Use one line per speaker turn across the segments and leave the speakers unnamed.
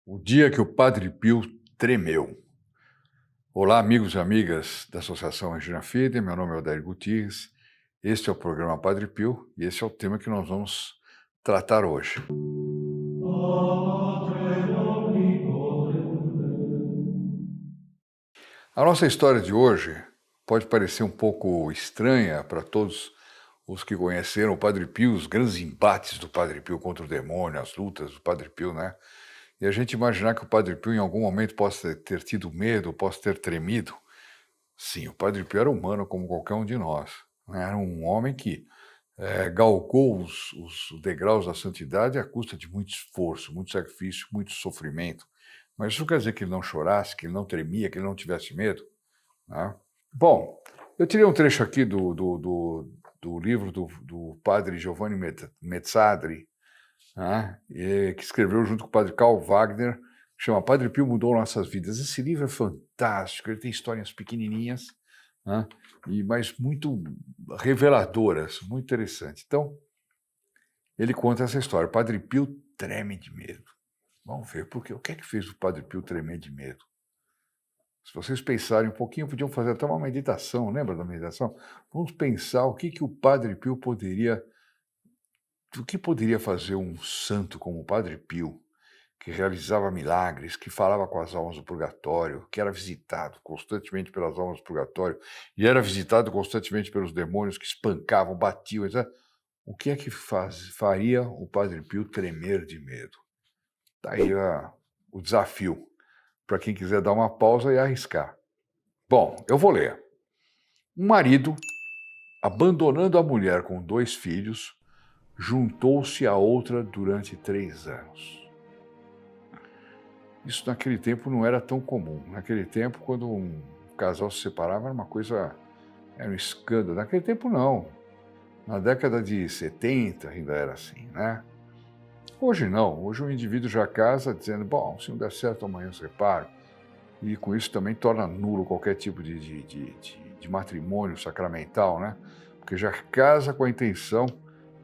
O dia que o Padre Pio tremeu. Olá, amigos e amigas da Associação Regina Fide, meu nome é Odair Gutierrez, este é o programa Padre Pio e esse é o tema que nós vamos tratar hoje. A nossa história de hoje pode parecer um pouco estranha para todos os que conheceram o Padre Pio, os grandes embates do Padre Pio contra o demônio, as lutas do Padre Pio, né? E a gente imaginar que o Padre Pio em algum momento possa ter tido medo, possa ter tremido. Sim, o Padre Pio era humano como qualquer um de nós, né? Era um homem que galgou os degraus da santidade à custa de muito esforço, muito sacrifício, muito sofrimento. Mas isso não quer dizer que ele não chorasse, que ele não tremia, que ele não tivesse medo, né? Bom, eu tirei um trecho aqui do livro do padre Giovanni Mezzadri, né, que escreveu junto com o padre Karl Wagner, que chama Padre Pio Mudou Nossas Vidas. Esse livro é fantástico, ele tem histórias pequenininhas, né, mas muito reveladoras, muito interessantes. Então, ele conta essa história. O Padre Pio treme de medo. Vamos ver, por quê? O que é que fez o Padre Pio tremer de medo? Se vocês pensarem um pouquinho, podiam fazer até uma meditação, lembra da meditação? Vamos pensar o que o Padre Pio o que poderia fazer um santo como o Padre Pio, que realizava milagres, que falava com as almas do purgatório, que era visitado constantemente pelas almas do purgatório e era visitado constantemente pelos demônios que espancavam, batiam, etc. O que é que faria o Padre Pio tremer de medo? Está aí o desafio para quem quiser dar uma pausa e arriscar. Bom, eu vou ler. Um marido, abandonando a mulher com 2 filhos, juntou-se a outra durante 3 anos. Isso naquele tempo não era tão comum. Naquele tempo, quando um casal se separava, era um escândalo. Naquele tempo, não. Na década de 70 ainda era assim, né? Hoje não. Hoje o indivíduo já casa dizendo, bom, se não der certo, amanhã eu separo. E com isso também torna nulo qualquer tipo de matrimônio sacramental, né? Porque já casa com a intenção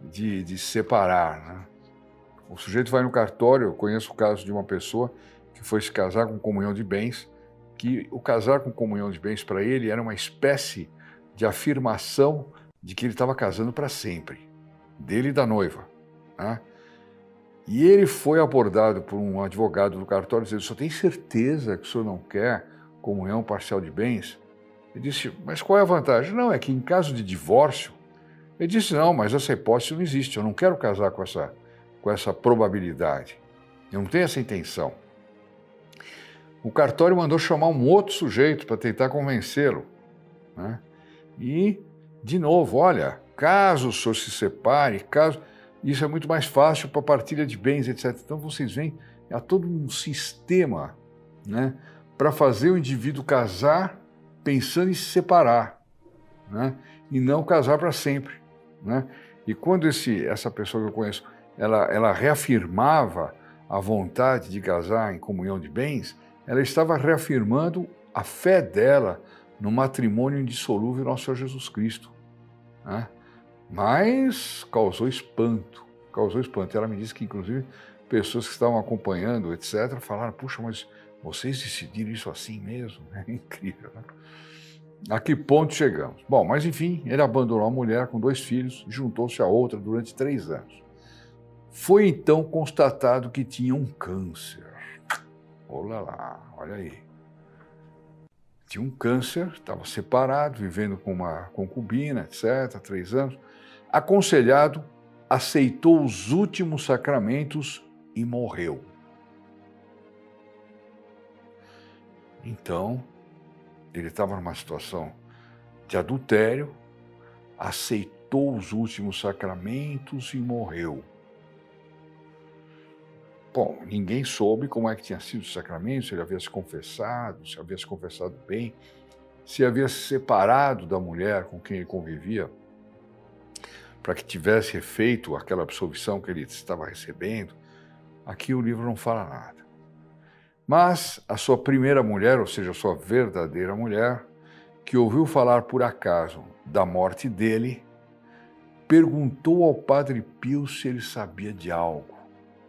de se separar, né? O sujeito vai no cartório, eu conheço o caso de uma pessoa que foi se casar com comunhão de bens, que o casar com comunhão de bens para ele era uma espécie de afirmação de que ele estava casando para sempre, dele e da noiva, né? E ele foi abordado por um advogado do cartório dizendo, o senhor tem certeza que o senhor não quer comunhão parcial de bens? Ele disse, mas qual é a vantagem? Não, é que em caso de divórcio, ele disse, não, mas essa hipótese não existe, eu não quero casar com essa probabilidade, eu não tenho essa intenção. O cartório mandou chamar um outro sujeito para tentar convencê-lo, né? E, de novo, olha, caso o senhor se separe, isso é muito mais fácil para partilha de bens, etc. Então, vocês veem, há todo um sistema, né, para fazer o indivíduo casar pensando em se separar, né, e não casar para sempre, né? E quando essa pessoa que eu conheço, ela reafirmava a vontade de casar em comunhão de bens, ela estava reafirmando a fé dela no matrimônio indissolúvel nosso Senhor Jesus Cristo, né? Mas causou espanto. Ela me disse que, inclusive, pessoas que estavam acompanhando, etc., falaram, puxa, mas vocês decidiram isso assim mesmo? É incrível, né? A que ponto chegamos? Bom, mas enfim, ele abandonou a mulher com 2 filhos e juntou-se a outra durante 3 anos. Foi então constatado que tinha um câncer. Olha lá, olha aí. Tinha um câncer, estava separado, vivendo com uma concubina, etc., 3 anos. Aconselhado, aceitou os últimos sacramentos e morreu. Então, ele estava numa situação de adultério, aceitou os últimos sacramentos e morreu. Bom, ninguém soube como é que tinha sido os sacramentos, se ele havia se confessado bem, se havia se separado da mulher com quem ele convivia, para que tivesse efeito aquela absolvição que ele estava recebendo. Aqui o livro não fala nada. Mas a sua primeira mulher, ou seja, a sua verdadeira mulher, que ouviu falar por acaso da morte dele, perguntou ao Padre Pio se ele sabia de algo,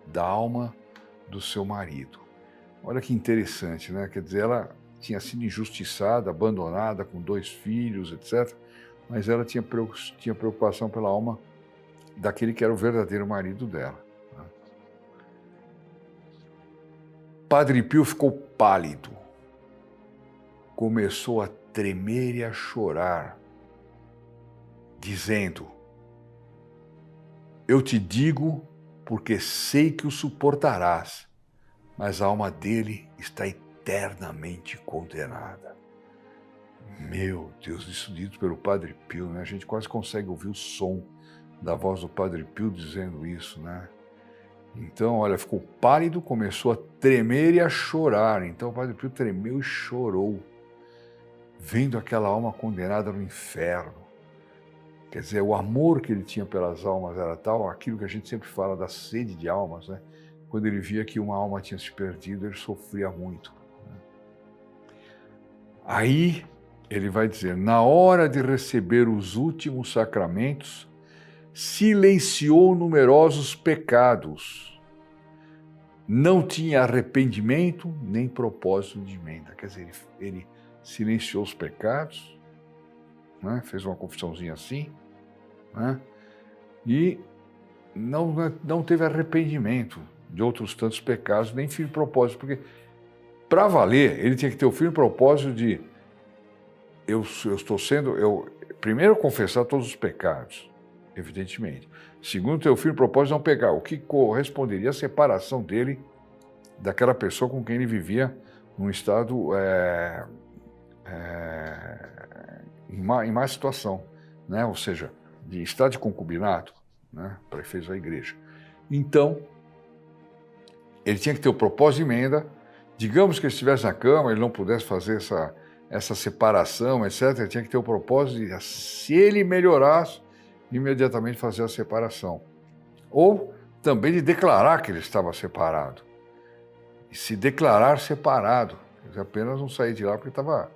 da alma do seu marido. Olha que interessante, né? Quer dizer, ela tinha sido injustiçada, abandonada, com 2 filhos, etc. Mas ela tinha preocupação pela alma daquele que era o verdadeiro marido dela. Né? Padre Pio ficou pálido, começou a tremer e a chorar, dizendo: eu te digo porque sei que o suportarás, mas a alma dele está eternamente condenada. Meu Deus, isso dito pelo Padre Pio, né? A gente quase consegue ouvir o som da voz do Padre Pio dizendo isso, né? Então, olha, ficou pálido, começou a tremer e a chorar. Então o Padre Pio tremeu e chorou, vendo aquela alma condenada no inferno. Quer dizer, o amor que ele tinha pelas almas era tal, aquilo que a gente sempre fala da sede de almas, né? Quando ele via que uma alma tinha se perdido, ele sofria muito. Né? Aí ele vai dizer, na hora de receber os últimos sacramentos, silenciou numerosos pecados. Não tinha arrependimento nem propósito de emenda. Quer dizer, ele silenciou os pecados, né? Fez uma confissãozinha assim, né? E não teve arrependimento de outros tantos pecados, nem firme propósito, porque para valer, ele tinha que ter o firme propósito de primeiro confessar todos os pecados, evidentemente. Segundo, ter o firme propósito de não pecar, o que corresponderia à separação dele daquela pessoa com quem ele vivia num estado em má situação, né? Ou seja, de estado de concubinato, né? Para efeitos da igreja. Então, ele tinha que ter o propósito de emenda. Digamos que ele estivesse na cama, ele não pudesse fazer essa separação, etc. Ele tinha que ter o propósito de, se ele melhorasse, imediatamente fazer a separação. Ou também de declarar que ele estava separado. E se declarar separado. Apenas não sair de lá porque estava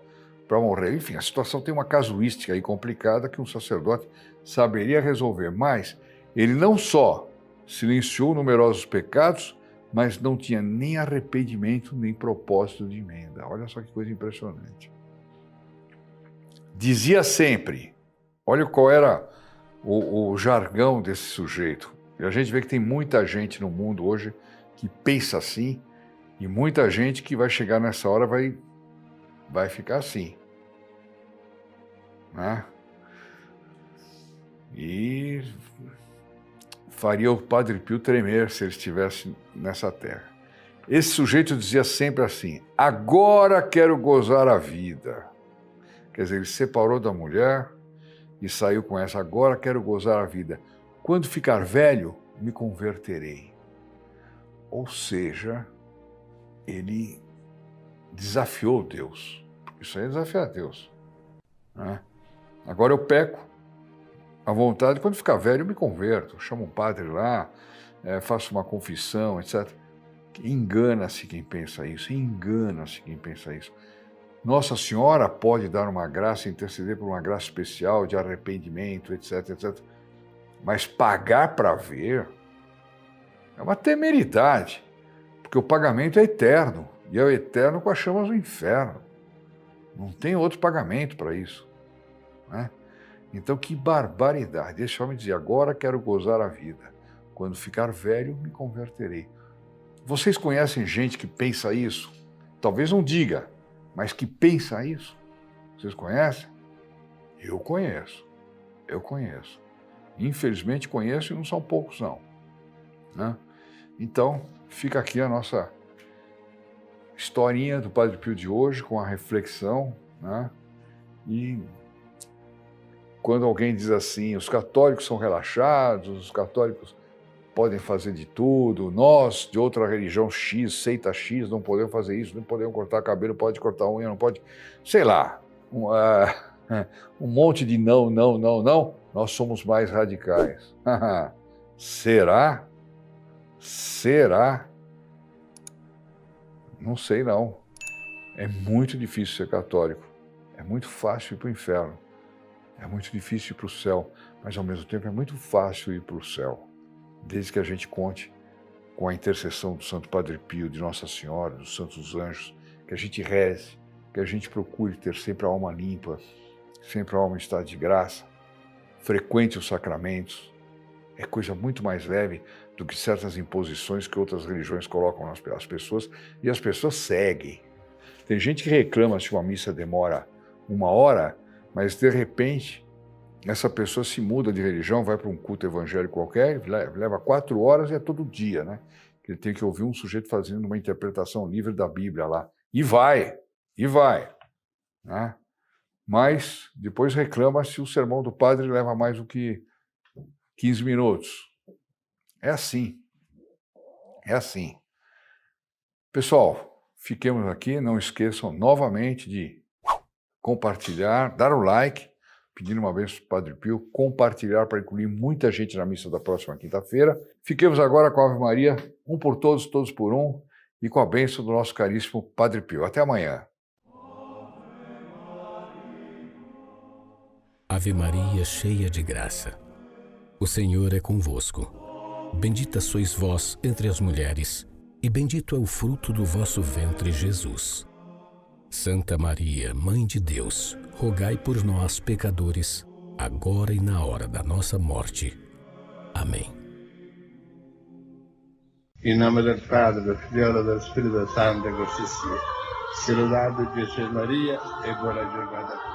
para morrer. Enfim, a situação tem uma casuística aí complicada que um sacerdote saberia resolver. Mas ele não só silenciou numerosos pecados, mas não tinha nem arrependimento, nem propósito de emenda. Olha só que coisa impressionante. Dizia sempre, olha qual era o jargão desse sujeito. E a gente vê que tem muita gente no mundo hoje que pensa assim, e muita gente que vai chegar nessa hora vai ficar assim. Né? E faria o Padre Pio tremer se ele estivesse nessa terra. Esse sujeito dizia sempre assim, agora quero gozar a vida. Quer dizer, ele se separou da mulher e saiu com essa, agora quero gozar a vida. Quando ficar velho, me converterei. Ou seja, ele desafiou Deus. Isso aí é desafiar Deus. Né? Agora eu peco à vontade, quando ficar velho eu me converto, chamo um padre lá, faço uma confissão, etc. Engana-se quem pensa isso, engana-se quem pensa isso. Nossa Senhora pode dar uma graça, interceder por uma graça especial de arrependimento, etc, etc. Mas pagar para ver é uma temeridade, porque o pagamento é eterno, e é o eterno com as chamas do inferno. Não tem outro pagamento para isso. Né? Então, que barbaridade. Esse homem dizia, agora quero gozar a vida. Quando ficar velho, me converterei. Vocês conhecem gente que pensa isso? Talvez não diga, mas que pensa isso? Vocês conhecem? Eu conheço. Infelizmente conheço e não são poucos, não. Né? Então, fica aqui a nossa historinha do Padre Pio de hoje, com a reflexão, né? E quando alguém diz assim, os católicos são relaxados, os católicos podem fazer de tudo, nós, de outra religião X, seita X, não podemos fazer isso, não podemos cortar cabelo, pode cortar unha, não pode, sei lá, um monte de não, nós somos mais radicais. Será? Será? Não sei não. É muito difícil ser católico. É muito fácil ir para o inferno. É muito difícil ir para o céu. Mas ao mesmo tempo é muito fácil ir para o céu. Desde que a gente conte com a intercessão do Santo Padre Pio, de Nossa Senhora, dos Santos Anjos, que a gente reze, que a gente procure ter sempre a alma limpa, sempre a alma em estado de graça, frequente os sacramentos. É coisa muito mais leve do que certas imposições que outras religiões colocam às pessoas, e as pessoas seguem. Tem gente que reclama se uma missa demora 1 hora, mas de repente essa pessoa se muda de religião, vai para um culto evangélico qualquer, leva 4 horas e é todo dia, né? Ele tem que ouvir um sujeito fazendo uma interpretação livre da Bíblia lá. E vai, né? Mas depois reclama se o sermão do padre leva mais do que 15 minutos. É assim. É assim. Pessoal, fiquemos aqui. Não esqueçam novamente de compartilhar, dar o like, pedindo uma vez para o Padre Pio, compartilhar para incluir muita gente na missa da próxima quinta-feira. Fiquemos agora com a Ave Maria, um por todos, todos por um, e com a bênção do nosso caríssimo Padre Pio. Até amanhã.
Ave Maria, cheia de graça, o Senhor é convosco. Bendita sois vós entre as mulheres, e bendito é o fruto do vosso ventre, Jesus. Santa Maria, Mãe de Deus, rogai por nós, pecadores, agora e na hora da nossa morte. Amém.
In nome del Padre, del Figlio e del Spirito Santo, così sia. Sia lodato Gesù e Maria, e buona giornata.